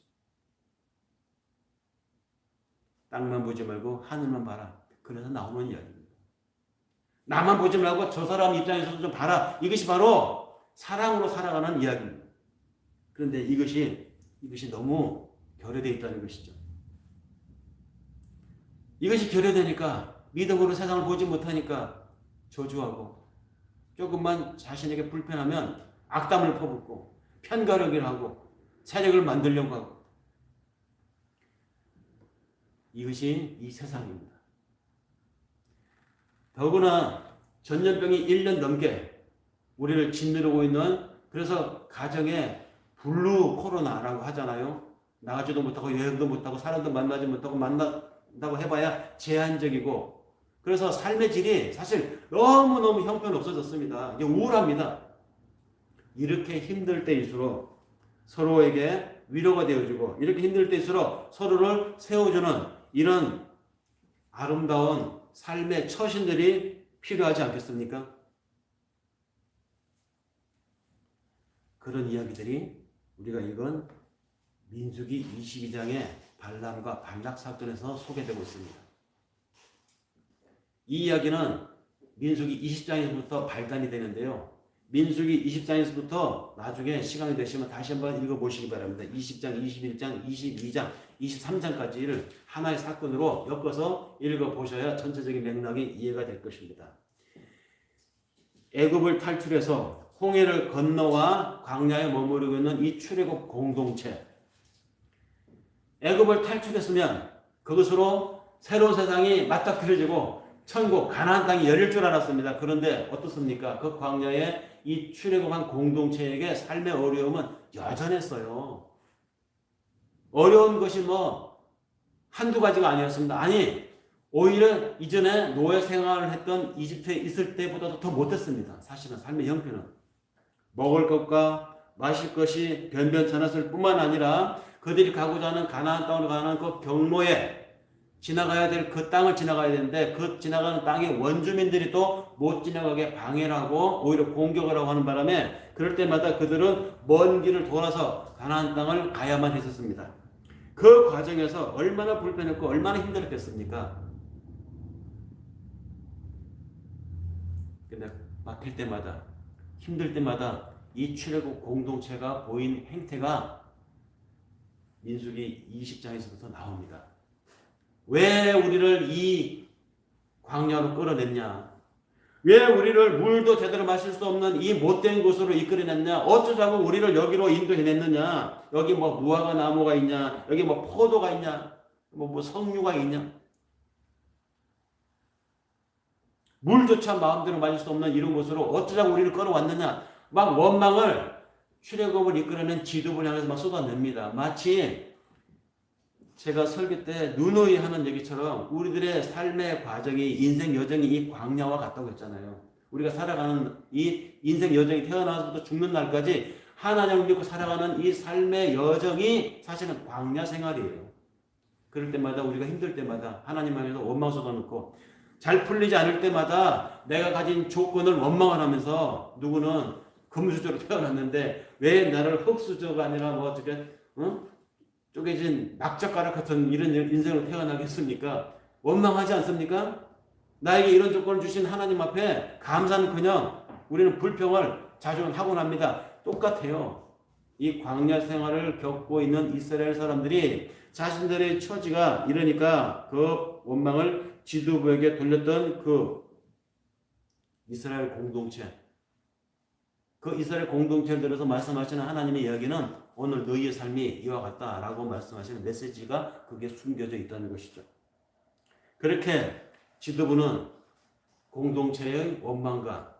땅만 보지 말고 하늘만 봐라. 그래서 나오는 이야기입니다. 나만 보지 말고 저 사람 입장에서도 좀 봐라. 이것이 바로 사랑으로 살아가는 이야기입니다. 그런데 이것이 너무 결여되어 있다는 것이죠. 이것이 결여되니까 믿음으로 세상을 보지 못하니까 저주하고, 조금만 자신에게 불편하면 악담을 퍼붓고 편가르기를 하고 세력을 만들려고 하고, 이것이 이 세상입니다. 더구나 전염병이 1년 넘게 우리를 짓누르고 있는, 그래서 가정에 블루 코로나라고 하잖아요. 나가지도 못하고 여행도 못하고 사람도 만나지 못하고 만난다고 해봐야 제한적이고, 그래서 삶의 질이 사실 너무너무 형편없어졌습니다. 이제 우울합니다. 이렇게 힘들 때일수록 서로에게 위로가 되어주고, 이렇게 힘들 때일수록 서로를 세워주는 이런 아름다운 삶의 처신들이 필요하지 않겠습니까? 그런 이야기들이 우리가 읽은 민수기 22장의 발람과 발락 사건에서 소개되고 있습니다. 이 이야기는 민수기 20장에서부터 발단이 되는데요. 민수기 20장에서부터 나중에 시간이 되시면 다시 한번 읽어보시기 바랍니다. 20장, 21장, 22장, 23장까지를 하나의 사건으로 엮어서 읽어보셔야 전체적인 맥락이 이해가 될 것입니다. 애굽을 탈출해서 홍해를 건너와 광야에 머무르고 있는 이 출애굽 공동체. 애굽을 탈출했으면 그것으로 새로운 세상이 맞닥뜨려지고 천국, 가나안 땅이 열릴 줄 알았습니다. 그런데 어떻습니까? 그 광야에 이 출애굽한 공동체에게 삶의 어려움은 여전했어요. 어려운 것이 한두 가지가 아니었습니다. 아니, 오히려 이전에 노예 생활을 했던 이집트에 있을 때보다도 더 못했습니다. 사실은 삶의 형편은. 먹을 것과 마실 것이 변변찮았을 뿐만 아니라 그들이 가고자 하는 가나안 땅으로 가는 그 경로에 지나가야 될 그 땅을 지나가야 되는데, 그 지나가는 땅의 원주민들이 또 못 지나가게 방해를 하고 오히려 공격을 하고 하는 바람에 그럴 때마다 그들은 먼 길을 돌아서 가나안 땅을 가야만 했었습니다. 그 과정에서 얼마나 불편했고 얼마나 힘들었겠습니까? 근데 막힐 때마다, 힘들 때마다 이 출애굽 공동체가 보인 행태가 민수기 20장에서부터 나옵니다. 왜 우리를 이 광야로 끌어냈냐? 왜 우리를 물도 제대로 마실 수 없는 이 못된 곳으로 이끌어냈냐? 어쩌자고 우리를 여기로 인도해냈느냐? 여기 무화과 나무가 있냐? 여기 포도가 있냐? 석류가 있냐? 물조차 마음대로 마실 수 없는 이런 곳으로 어쩌자고 우리를 끌어왔느냐? 막 원망을, 출애굽을 이끌어낸 지도부를 향해서 막 쏟아냅니다. 마치 제가 설교 때 누누이 하는 얘기처럼 우리들의 삶의 과정이, 인생 여정이 이 광야와 같다고 했잖아요. 우리가 살아가는 이 인생 여정이, 태어나서부터 죽는 날까지 하나님을 믿고 살아가는 이 삶의 여정이 사실은 광야 생활이에요. 그럴 때마다, 우리가 힘들 때마다 하나님 안에서 원망 쏟아놓고, 잘 풀리지 않을 때마다 내가 가진 조건을 원망을 하면서, 누구는 금수저로 태어났는데 왜 나를 흙수저가 아니라 쪼개진 낙젓가락 같은 이런 인생으로 태어나겠습니까? 원망하지 않습니까? 나에게 이런 조건을 주신 하나님 앞에 감사는커녕 우리는 불평을 자주 하곤 합니다. 똑같아요. 이 광야 생활을 겪고 있는 이스라엘 사람들이 자신들의 처지가 이러니까 그 원망을 지도부에게 돌렸던 그 이스라엘 공동체, 그 이스라엘 공동체를 들어서 말씀하시는 하나님의 이야기는 오늘 너희의 삶이 이와 같다라고 말씀하시는 메시지가 그게 숨겨져 있다는 것이죠. 그렇게 지도부는 공동체의 원망과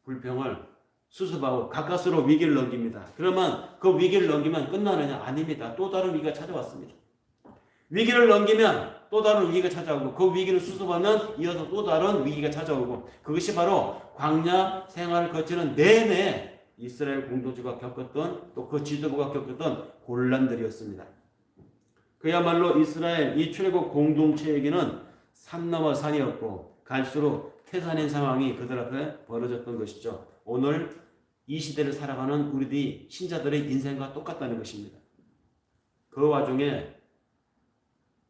불평을 수습하고 가까스로 위기를 넘깁니다. 그러면 그 위기를 넘기면 끝나느냐? 아닙니다. 또 다른 위기가 찾아왔습니다. 위기를 넘기면 또 다른 위기가 찾아오고 그 위기를 수습하면 이어서 또 다른 위기가 찾아오고 그것이 바로 광야 생활을 거치는 내내 이스라엘 공동체가 겪었던 또 그 지도부가 겪었던 곤란들이었습니다. 그야말로 이스라엘 이 출애굽 공동체에게는 산 넘어 산이었고 갈수록 태산인 상황이 그들 앞에 벌어졌던 것이죠. 오늘 이 시대를 살아가는 우리 신자들의 인생과 똑같다는 것입니다. 그 와중에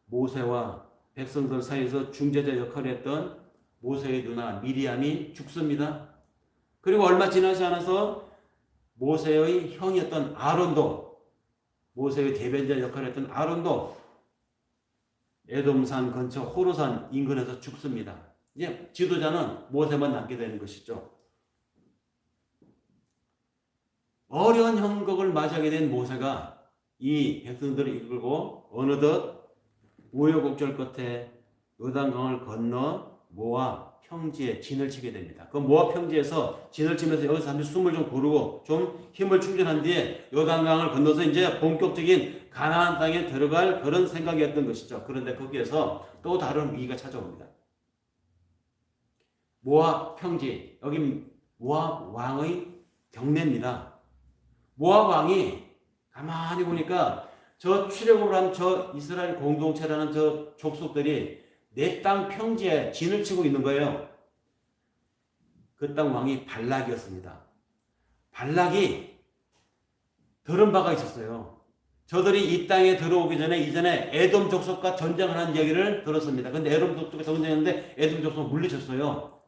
모세와 백성들 사이에서 중재자 역할을 했던 모세의 누나 미리암이 죽습니다. 그리고 얼마 지나지 않아서 모세의 형이었던 아론도, 모세의 대변자 역할을 했던 아론도 에돔산 근처 호르산 인근에서 죽습니다. 이제 지도자는 모세만 남게 되는 것이죠. 어려운 형국을 맞이하게 된 모세가 이 백성들을 이끌고 어느덧 우여곡절 끝에 요단강을 건너 모압 평지에 진을 치게 됩니다. 그 모압 평지에서 진을 치면서 여기서 잠시 숨을 좀 고르고 좀 힘을 충전한 뒤에 요단강을 건너서 이제 본격적인 가나안 땅에 들어갈 그런 생각이었던 것이죠. 그런데 거기에서 또 다른 위기가 찾아옵니다. 모압 평지, 여기 모압 왕의 경내입니다. 모압 왕이 가만히 보니까 저 출애굽을 한 저 이스라엘 공동체라는 저 족속들이 내 땅 평지에 진을 치고 있는 거예요. 그 땅 왕이 발락이었습니다. 발락이 들은 바가 있었어요. 저들이 이 땅에 들어오기 전에 이전에 에돔 족속과 전쟁을 한 이야기를 들었습니다. 근데 에돔 족속과 전쟁했는데 에돔 족속을 물리쳤어요.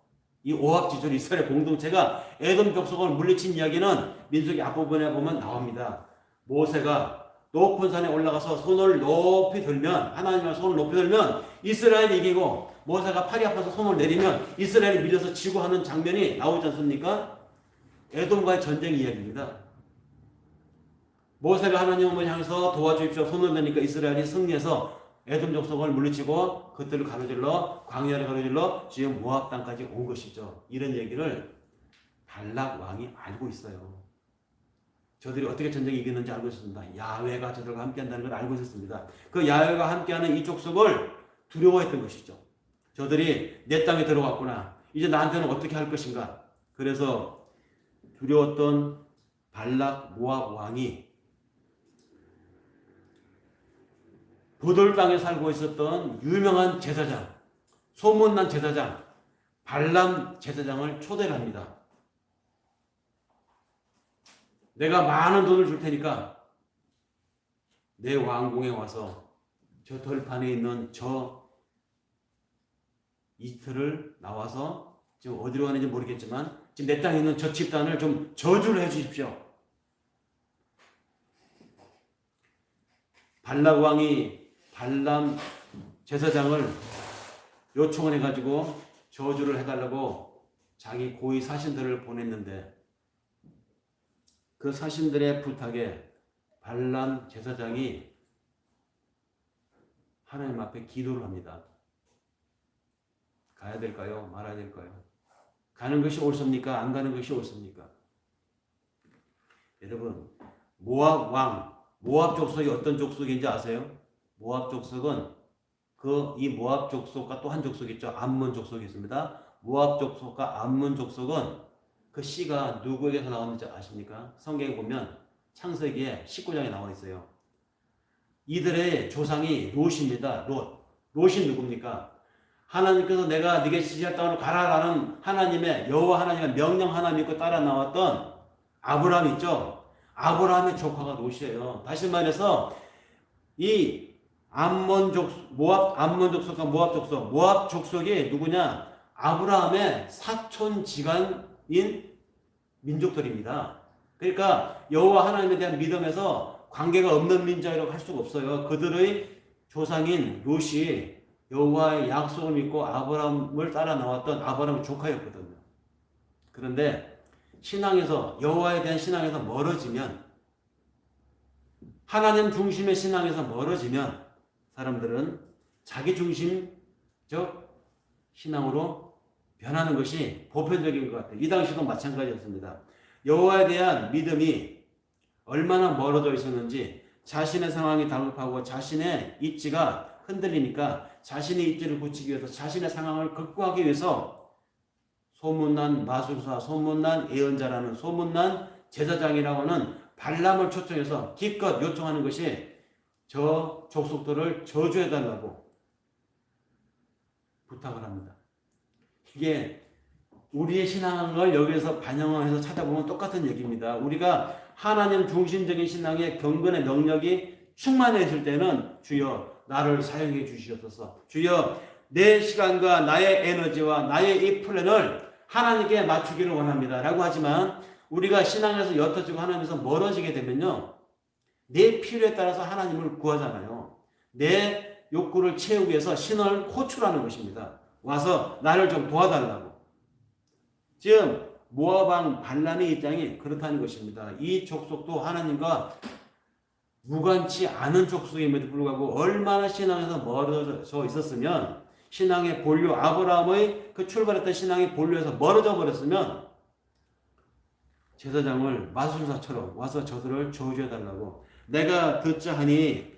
이 오합지졸 이스라엘 공동체가 에돔 족속을 물리친 이야기는 민수기 앞부분에 보면 나옵니다. 모세가 높은 산에 올라가서 손을 높이 들면 하나님의 손을 높이 들면 이스라엘이 이기고 모세가 팔이 아파서 손을 내리면 이스라엘이 밀려서 지고 하는 장면이 나오지 않습니까? 에돔과의 전쟁 이야기입니다. 모세가 하나님을 향해서 도와주십시오 손을 내니까 이스라엘이 승리해서 에돔 족속을 물리치고 그들을 가로질러 광야를 가로질러 지금 모압 땅까지 온 것이죠. 이런 얘기를 발락 왕이 알고 있어요. 저들이 어떻게 전쟁에 이겼는지 알고 있었습니다. 야훼가 저들과 함께한다는 걸 알고 있었습니다. 그 야훼가 함께하는 이 족속을 두려워했던 것이죠. 저들이 내 땅에 들어왔구나. 이제 나한테는 어떻게 할 것인가. 그래서 두려웠던 발락 모압 왕이 부들 땅에 살고 있었던 유명한 제사장, 소문난 제사장 발람 제사장을 초대를 합니다. 내가 많은 돈을 줄 테니까 내 왕궁에 와서 저 들판에 있는 저 이틀을 나와서 지금 어디로 가는지 모르겠지만 지금 내 땅에 있는 저 집단을 좀 저주를 해 주십시오. 발락 왕이 발람 제사장을 요청을 해가지고 저주를 해달라고 자기 고위 사신들을 보냈는데 그 사신들의 부탁에 발람 제사장이 하나님 앞에 기도를 합니다. 가야 될까요? 말아야 될까요? 가는 것이 옳습니까? 안 가는 것이 옳습니까? 여러분, 모압 왕, 모압 족속이 어떤 족속인지 아세요? 모압 족속은 이 모압 족속과 또 한 족속이 있죠. 암몬 족속이 있습니다. 모압 족속과 암몬 족속은 그 씨가 누구에게서 나왔는지 아십니까? 성경에 보면 창세기에 19장에 나와 있어요. 이들의 조상이 롯입니다. 롯이 누굽니까? 하나님께서 내가 네게 지시할 땅으로 가라라는 하나님의 여호와 하나님의 명령 하나 믿고 따라 나왔던 아브라함 있죠? 아브라함의 조카가 롯이에요. 다시 말해서 이 암몬 족속과 모압 족속이 누구냐? 아브라함의 사촌지간인 민족들입니다. 그러니까 여호와 하나님에 대한 믿음에서 관계가 없는 민족이라고 할 수가 없어요. 그들의 조상인 롯이 여호와의 약속을 믿고 아브라함을 따라 나왔던 아브라함의 조카였거든요. 그런데 신앙에서 여호와에 대한 신앙에서 멀어지면 하나님 중심의 신앙에서 멀어지면 사람들은 자기 중심적 신앙으로 변하는 것이 보편적인 것 같아요. 이 당시도 마찬가지였습니다. 여호와에 대한 믿음이 얼마나 멀어져 있었는지 자신의 상황이 다급하고 자신의 입지가 흔들리니까 자신의 입지를 굳히기 위해서 자신의 상황을 극복하기 위해서 소문난 마술사, 소문난 예언자라는 소문난 제사장이라고 하는 발람을 초청해서 기껏 요청하는 것이 저 족속들을 저주해달라고 부탁을 합니다. 이게 우리의 신앙을 여기에서 반영해서 찾아보면 똑같은 얘기입니다. 우리가 하나님 중심적인 신앙의 경건의 능력이 충만해질 때는 주여 나를 사용해 주시옵소서. 주여 내 시간과 나의 에너지와 나의 이 플랜을 하나님께 맞추기를 원합니다. 라고 하지만 우리가 신앙에서 옅어지고 하나님에서 멀어지게 되면요. 내 필요에 따라서 하나님을 구하잖아요. 내 욕구를 채우기 위해서 신을 호출하는 것입니다. 와서 나를 좀 도와달라고. 지금 모압 왕 발람의 입장이 그렇다는 것입니다. 이 족속도 하나님과 무관치 않은 족속임에도 불구하고 얼마나 신앙에서 멀어져 있었으면 신앙의 본류 아브라함의 그 출발했던 신앙의 본류에서 멀어져 버렸으면 제사장을 마술사처럼 와서 저들을 저주해달라고 내가 듣자 하니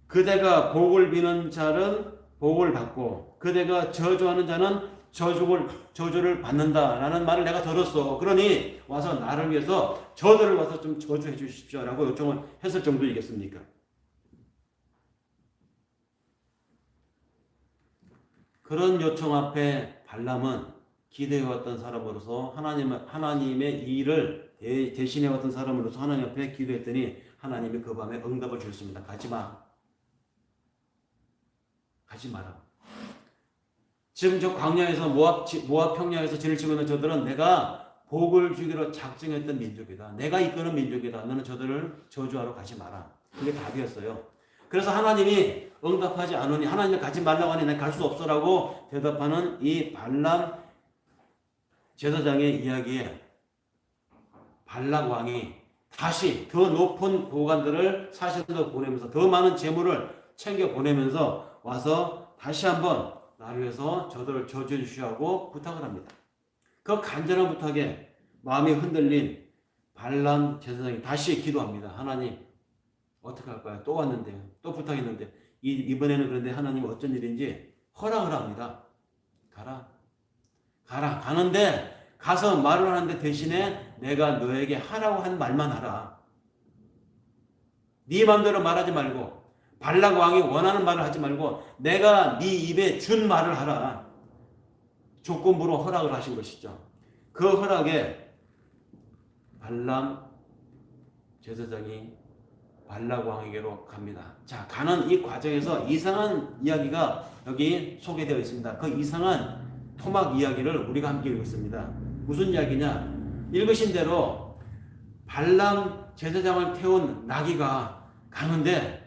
그대가 복을 비는 자는 복을 받고 그대가 저주하는 자는 저주를 받는다라는 말을 내가 들었어. 그러니 와서 나를 위해서 저들을 와서 좀 저주해 주십시오 라고 요청을 했을 정도이겠습니까? 그런 요청 앞에 발람은 기도해왔던 사람으로서 하나님의 일을 대신해왔던 사람으로서 하나님 앞에 기도했더니 하나님이 그 밤에 응답을 주셨습니다. 가지마. 가지 마라. 지금 저 광야에서 모압 평야에서 진을 치고 있는 저들은 내가 복을 주기로 작정했던 민족이다. 내가 이끄는 민족이다. 너는 저들을 저주하러 가지 마라. 그게 답이었어요. 그래서 하나님이 응답하지 않으니 하나님을 가지 말라고 하니 내가 갈 수 없어라고 대답하는 이 발람 제사장의 이야기에 발락 왕이 다시 더 높은 고관들을 사신으로 보내면서 더 많은 재물을 챙겨 보내면서 와서 다시 한번 나를 위해서 저들을 저주해 주시라고 부탁을 합니다. 그 간절한 부탁에 마음이 흔들린 발람 제사장이 다시 기도합니다. 하나님 어떻게 할까요? 또 왔는데요. 또 부탁했는데 이번에는 그런데 하나님 어쩐 일인지 허락을 합니다. 가라. 가는데 가서 말을 하는데 대신에 내가 너에게 하라고 한 말만 하라. 네 마음대로 말하지 말고 발락 왕이 원하는 말을 하지 말고 내가 네 입에 준 말을 하라. 조건부로 허락을 하신 것이죠. 그 허락에 발람 제사장이 발락 왕에게로 갑니다. 자, 가는 이 과정에서 이상한 이야기가 여기 소개되어 있습니다. 그 이상한 토막 이야기를 우리가 함께 읽고 있습니다. 무슨 이야기냐? 읽으신 대로 발람 제사장을 태운 나귀가 가는데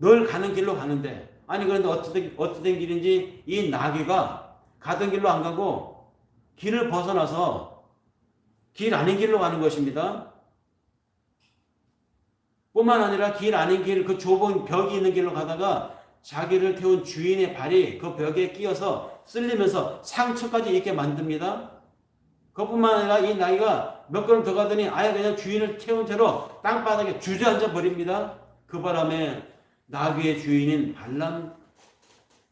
늘 가는 길로 가는데 아니 그런데 어떻게 된 길인지 이 나귀가 가던 길로 안 가고 길을 벗어나서 길 아닌 길로 가는 것입니다. 뿐만 아니라 길 아닌 길, 그 좁은 벽이 있는 길로 가다가 자기를 태운 주인의 발이 그 벽에 끼어서 쓸리면서 상처까지 입게 만듭니다. 그것뿐만 아니라 이 나귀가 몇 걸음 더 가더니 아예 그냥 주인을 태운 채로 땅바닥에 주저앉아 버립니다. 그 바람에 나귀의 주인인 발람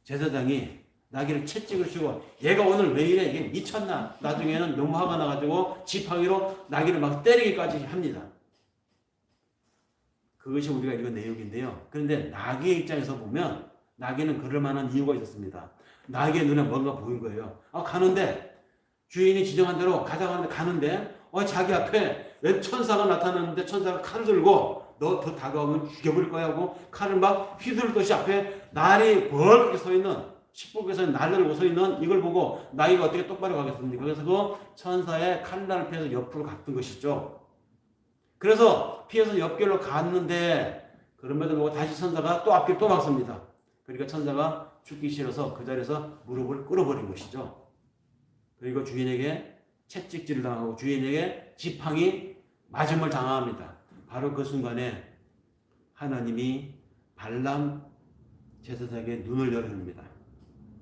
제사장이 나귀를 채찍을 치고 얘가 오늘 왜 이래? 이게 미쳤나? 나중에는 너무 화가 나가지고 지팡이로 나귀를 막 때리기까지 합니다. 그것이 우리가 읽은 내용인데요. 그런데 나귀의 입장에서 보면 나귀는 그럴 만한 이유가 있었습니다. 나귀의 눈에 뭔가 보인 거예요. 가는데 주인이 지정한 대로 가는데 자기 앞에 웬 천사가 나타났는데 천사가 칼을 들고 너 더 다가오면 죽여버릴 거야 하고 칼을 막 휘두르듯이 앞에 날이 벌겋게 서 있는 십복에서 날 들고 서 있는 이걸 보고 나귀가 어떻게 똑바로 가겠습니까? 그래서 그 천사의 칼날을 피해서 옆으로 갔던 것이죠. 그래서 피해서 옆길로 갔는데 그럼에도 불구하고 다시 천사가 또 앞길 또 막습니다. 그러니까 천사가 죽기 싫어서 그 자리에서 무릎을 꿇어버린 것이죠. 그리고 주인에게 채찍질을 당하고 주인에게 지팡이 맞음을 당합니다. 바로 그 순간에 하나님이 발람 제사장에게 눈을 열어줍니다.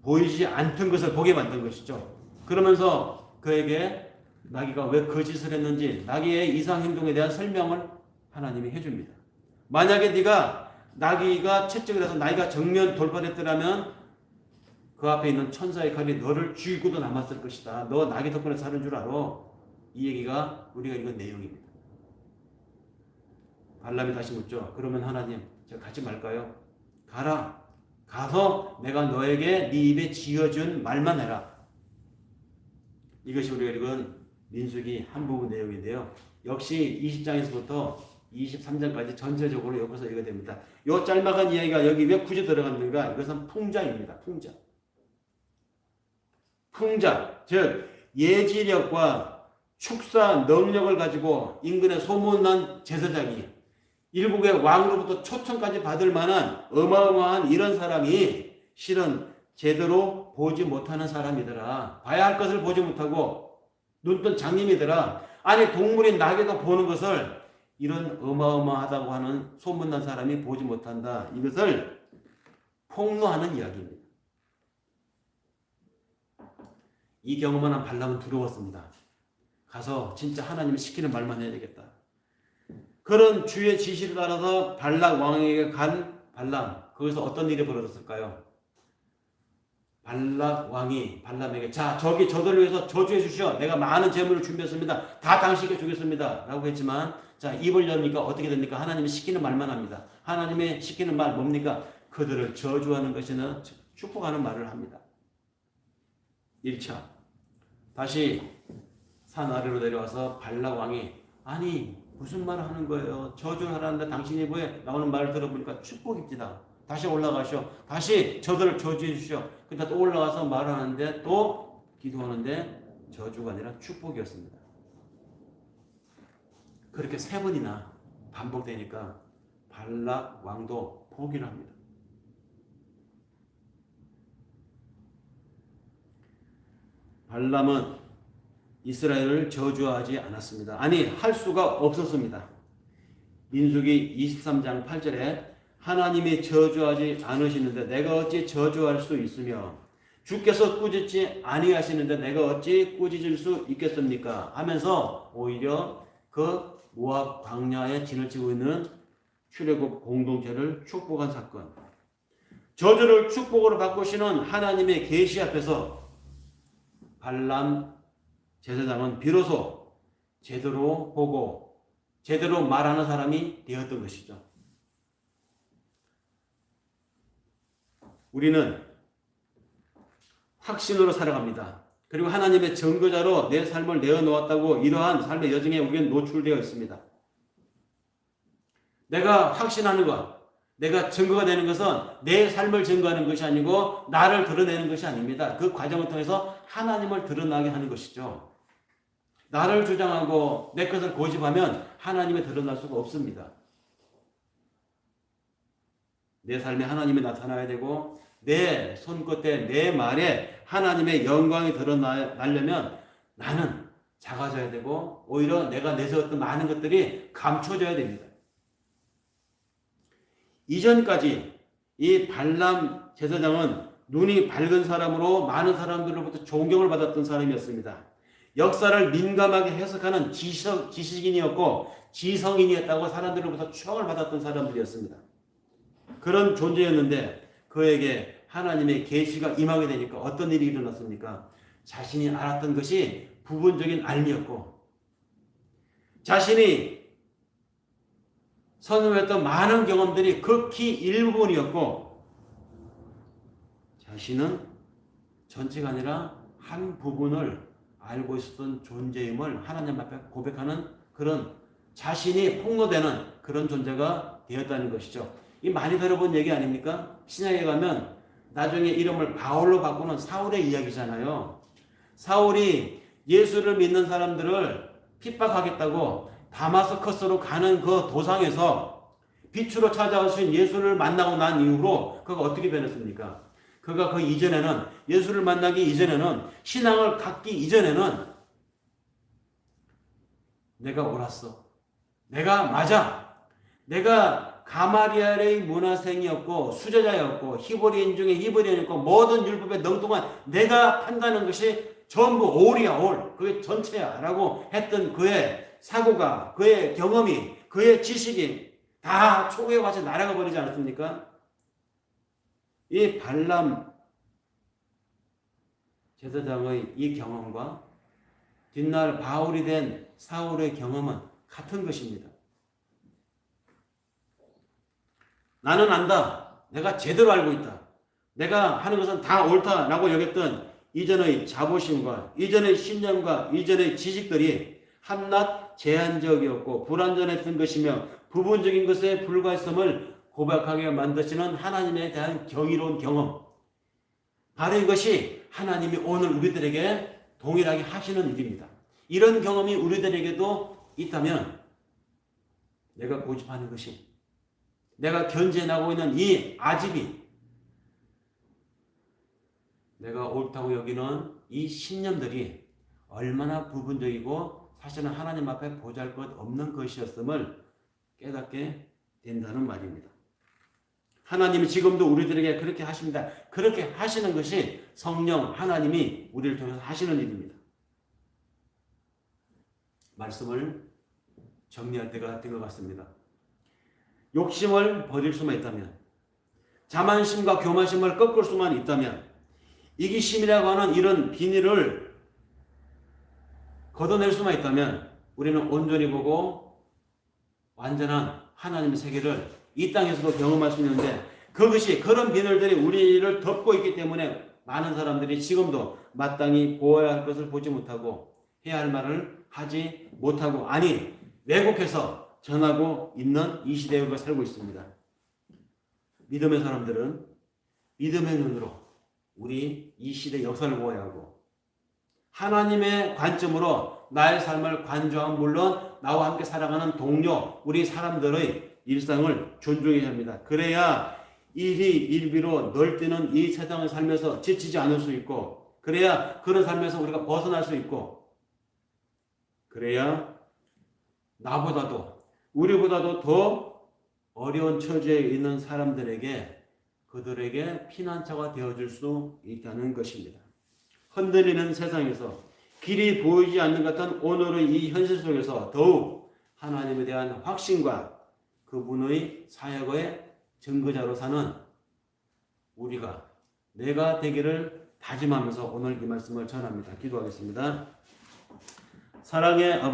보이지 않던 것을 보게 만든 것이죠. 그러면서 그에게 나귀가 왜 그 짓을 했는지 나귀의 이상 행동에 대한 설명을 하나님이 해줍니다. 만약에 네가 나귀가 채찍을 해서 나귀가 정면 돌파했더라면 그 앞에 있는 천사의 칼이 너를 쥐고도 남았을 것이다. 너 나귀 덕분에 사는 줄 알아. 이 얘기가 우리가 읽은 내용입니다. 발람이 다시 묻죠. 그러면 하나님, 제가 가지 말까요? 가라. 가서 내가 너에게 네 입에 지어준 말만 해라. 이것이 우리가 읽은 민수기 한 부분 내용인데요. 역시 20장에서부터 23장까지 전체적으로 여기서 읽어야 됩니다. 이 짤막한 이야기가 여기 왜 굳이 들어갔는가? 이것은 풍자입니다. 풍자. 즉 예지력과 축사 능력을 가지고 인근에 소문난 제사장이 일국의 왕으로부터 초청까지 받을 만한 어마어마한 이런 사람이 실은 제대로 보지 못하는 사람이더라. 봐야 할 것을 보지 못하고 눈뜬 장님이더라. 아니 동물인 나귀도 보는 것을 이런 어마어마하다고 하는 소문난 사람이 보지 못한다. 이것을 폭로하는 이야기입니다. 이 경험을 한 발람은 두려웠습니다. 가서 진짜 하나님이 시키는 말만 해야 되겠다. 그런 주의 지시를 따라서 발락 왕에게 간 발람. 거기서 어떤 일이 벌어졌을까요? 발락 왕이 발람에게 자 저기 저들을 위해서 저주해 주시오. 내가 많은 재물을 준비했습니다. 다 당신께 주겠습니다. 라고 했지만 자 입을 여니까 어떻게 됩니까? 하나님이 시키는 말만 합니다. 하나님의 시키는 말 뭡니까? 그들을 저주하는 것이나 축복하는 말을 합니다. 1차 다시 산 아래로 내려와서 발락 왕이 아니 무슨 말을 하는 거예요? 저주를 하라는데 당신이 왜 나오는 말을 들어보니까 축복입니다. 다시 올라가시오. 다시 저들을 저주해 주시오. 근데 또 올라가서 말을 하는데 또 기도하는데 저주가 아니라 축복이었습니다. 그렇게 3번이나 반복되니까 발락 왕도 포기를 합니다. 발람은 이스라엘을 저주하지 않았습니다. 아니 할 수가 없었습니다. 민수기 23장 8절에 하나님이 저주하지 않으시는데 내가 어찌 저주할 수 있으며 주께서 꾸짖지 아니하시는데 내가 어찌 꾸짖을 수 있겠습니까? 하면서 오히려 그 모압 광야에 진을 치고 있는 출애굽 공동체를 축복한 사건. 저주를 축복으로 바꾸시는 하나님의 계시 앞에서 발람 제사장은 비로소 제대로 보고 제대로 말하는 사람이 되었던 것이죠. 우리는 확신으로 살아갑니다. 그리고 하나님의 증거자로 내 삶을 내어놓았다고 이러한 삶의 여정에 우리는 노출되어 있습니다. 내가 확신하는 것, 내가 증거가 되는 것은 내 삶을 증거하는 것이 아니고 나를 드러내는 것이 아닙니다. 그 과정을 통해서 하나님을 드러나게 하는 것이죠. 나를 주장하고 내 것을 고집하면 하나님이 드러날 수가 없습니다. 내 삶에 하나님이 나타나야 되고 내 손끝에 내 말에 하나님의 영광이 드러나려면 나는 작아져야 되고 오히려 내가 내세웠던 많은 것들이 감춰져야 됩니다. 이전까지 이 발람 제사장은 눈이 밝은 사람으로 많은 사람들로부터 존경을 받았던 사람이었습니다. 역사를 민감하게 해석하는 지식인이었고 지성인이었다고 사람들로부터 추앙을 받았던 사람들이었습니다. 그런 존재였는데 그에게 하나님의 계시가 임하게 되니까 어떤 일이 일어났습니까? 자신이 알았던 것이 부분적인 알미였고 자신이 선언했던 많은 경험들이 극히 일부분이었고 자신은 전체가 아니라 한 부분을 알고 있었던 존재임을 하나님 앞에 고백하는 그런 자신이 폭로되는 그런 존재가 되었다는 것이죠. 이 많이 들어본 얘기 아닙니까? 신약에 가면 나중에 이름을 바울로 바꾸는 사울의 이야기잖아요. 사울이 예수를 믿는 사람들을 핍박하겠다고 다마스커스로 가는 그 도상에서 빛으로 찾아오신 예수를 만나고 난 이후로 그가 어떻게 변했습니까? 그가 그 이전에는 예수를 만나기 이전에는 신앙을 갖기 이전에는 내가 옳았어. 내가 맞아. 내가 가마리엘의 문화생이었고 수제자였고 히브리인 중에 히브리인이었고 모든 율법에 능통한 내가 판단하는 것이 전부 올이야 올. 그게 전체야 라고 했던 그의 사고가, 그의 경험이, 그의 지식이 다 초고에 와서 날아가 버리지 않았습니까? 이 발람 제사장의 이 경험과 뒷날 바울이 된 사울의 경험은 같은 것입니다. 나는 안다. 내가 제대로 알고 있다. 내가 하는 것은 다 옳다라고 여겼던 이전의 자부심과 이전의 신념과 이전의 지식들이 한낱 제한적이었고 불완전했던 것이며 부분적인 것에 불과했음을 고백하게 만드시는 하나님에 대한 경이로운 경험. 바로 이것이 하나님이 오늘 우리들에게 동일하게 하시는 일입니다. 이런 경험이 우리들에게도 있다면 내가 고집하는 것이, 내가 견제하고 있는 이 아집이, 내가 옳다고 여기는 이 신념들이 얼마나 부분적이고 사실은 하나님 앞에 보잘것없는 것이었음을 깨닫게 된다는 말입니다. 하나님이 지금도 우리들에게 그렇게 하십니다. 그렇게 하시는 것이 성령 하나님이 우리를 통해서 하시는 일입니다. 말씀을 정리할 때가 된 것 같습니다. 욕심을 버릴 수만 있다면, 자만심과 교만심을 꺾을 수만 있다면, 이기심이라고 하는 이런 비닐을 걷어낼 수만 있다면 우리는 온전히 보고 완전한 하나님의 세계를 이 땅에서도 경험할 수 있는데, 그것이 그런 비늘들이 우리를 덮고 있기 때문에 많은 사람들이 지금도 마땅히 보아야 할 것을 보지 못하고 해야 할 말을 하지 못하고, 아니 왜곡해서 전하고 있는 이 시대에 우리가 살고 있습니다. 믿음의 사람들은 믿음의 눈으로 우리 이 시대 역사를 보아야 하고, 하나님의 관점으로 나의 삶을 관조한 물론 나와 함께 살아가는 동료, 우리 사람들의 일상을 존중해야 합니다. 그래야 일희일비로 널뛰는 이 세상을 살면서 지치지 않을 수 있고, 그래야 그런 삶에서 우리가 벗어날 수 있고, 그래야 나보다도 우리보다도 더 어려운 처지에 있는 사람들에게 그들에게 피난처가 되어줄 수 있다는 것입니다. 흔들리는 세상에서 길이 보이지 않는 것 같은 오늘의 이 현실 속에서 더욱 하나님에 대한 확신과 그분의 사역의 증거자로 사는 우리가, 내가 되기를 다짐하면서 오늘 이 말씀을 전합니다. 기도하겠습니다. 사랑의